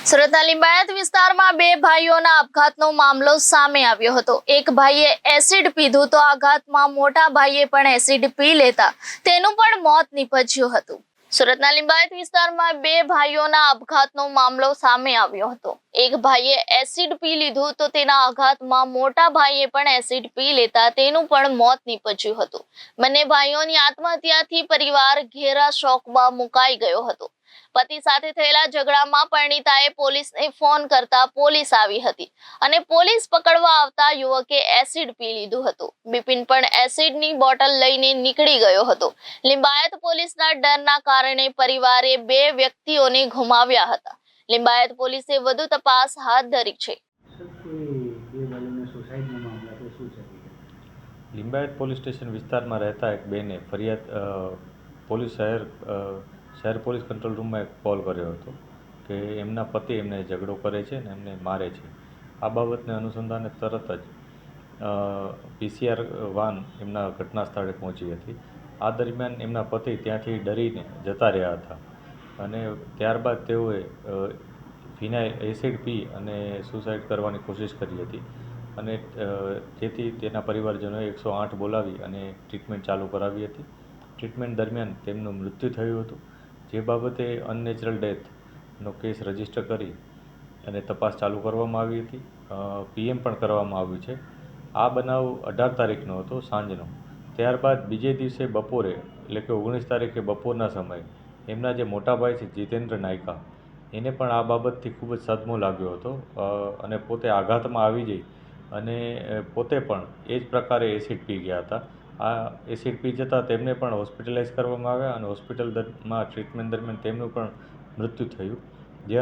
સુરતના લિંબાયત વિસ્તારમાં બે ભાઈઓના આપઘાતનો મામલો સામે આવ્યો હતો। એક ભાઈએ એસિડ પીધું તો આઘાતમાં મોટા ભાઈએ પણ એસિડ પી લેતા તેનું પણ મોત નીપજ્યું હતું। સુરતના લિંબાયત વિસ્તારમાં બે ભાઈઓના આપઘાતનો મામલો સામે આવ્યો હતો। એક ભાઈએ એસિડ પી લીધું તો તેના આઘાતમાં મોટા ભાઈએ પણ એસિડ પી લેતા તેનું પણ મોત નીપજ્યું હતું। બંને ભાઈઓની આત્મહત્યાથી પરિવાર ઘેરા શોકમાં મુકાઈ ગયો હતો। પતિ સાથે થયેલા ઝઘડામાં પરિણીતાએ પોલીસને ફોન કરતા પોલીસ આવી હતી અને પોલીસ પકડવા આવતા યુવકે એસિડ પી લીધું હતું। બિપિન પણ એસિડની બોટલ લઈને નીકળી ગયો હતો। લિંબાયત પોલીસના ડરના કારણે પરિવારે બે વ્યક્તિઓને ગુમાવ્યા હતા। લિંબાયત પોલીસે વધુ તપાસ હાથ ધરી છે। લિંબાયત પોલીસ સ્ટેશન વિસ્તારમાં રહેતા એક બેને ફરિયાદ પોલીસ શહેર પોલીસ કંટ્રોલ રૂમમાં એક કોલ કર્યો હતો કે એમના પતિ એમને ઝઘડો કરે છે અને એમને મારે છે। આ બાબતને અનુસંધાને તરત જ PCR વાન એમના ઘટના સ્થળે પહોંચી હતી। આ દરમિયાન એમના પતિ ત્યાંથી ડરીને જતા રહ્યા હતા અને ત્યારબાદ તેઓએ ફિનાઇલ એસિડ પી અને સુસાઇડ કરવાની કોશિશ કરી હતી અને જેથી તેના પરિવારજનોએ 108 બોલાવી અને ટ્રીટમેન્ટ ચાલુ કરાવી હતી। ટ્રીટમેન્ટ દરમિયાન તેમનું મૃત્યુ થયું હતું, જે બાબતે અનનેચરલ ડેથનો કેસ રજીસ્ટર કરી અને તપાસ ચાલુ કરવામાં આવી હતી। PM પણ કરવામાં આવ્યું છે। આ બનાવ 18 તારીખનો હતો સાંજનો। ત્યારબાદ બીજે દિવસે બપોરે એટલે કે 19 તારીખે બપોરના સમયે એમના જે મોટા ભાઈ છે જીતેન્દ્ર નાયકા એને પણ આ બાબતથી ખૂબ જ સદમો લાગ્યો હતો અને પોતે આઘાતમાં આવી જઈ અને પોતે પણ એ જ પ્રકારે એસિડ પી ગયા હતા। આ એસિડ પી જતાં તેમને પણ હોસ્પિટલાઇઝ કરવામાં આવ્યા અને હોસ્પિટલમાં ટ્રીટમેન્ટ દરમિયાન તેમનું પણ મૃત્યુ થયું। જે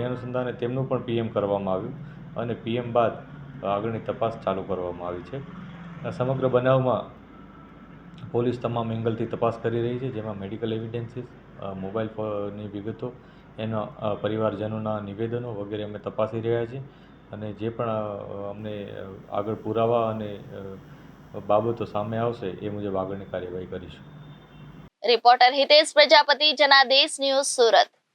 અનુસંધાને તેમનું પણ PM કરવામાં આવ્યું અને PM બાદ આગળની તપાસ ચાલુ કરવામાં આવી છે। આ સમગ્ર બનાવમાં પોલીસ તમામ એંગલથી તપાસ કરી રહી છે, જેમાં મેડિકલ એવિડન્સીસ, મોબાઈલની વિગતો, એના પરિવારજનોના નિવેદનો વગેરે અમે તપાસી રહ્યા છીએ અને જે પણ અમને આગળ પુરાવા અને બાબતો સામે આવશે એ મુજબ આગળની કાર્યવાહી કરીશું। Reporter Hitesh Prajapati, Janadesh news, Surat.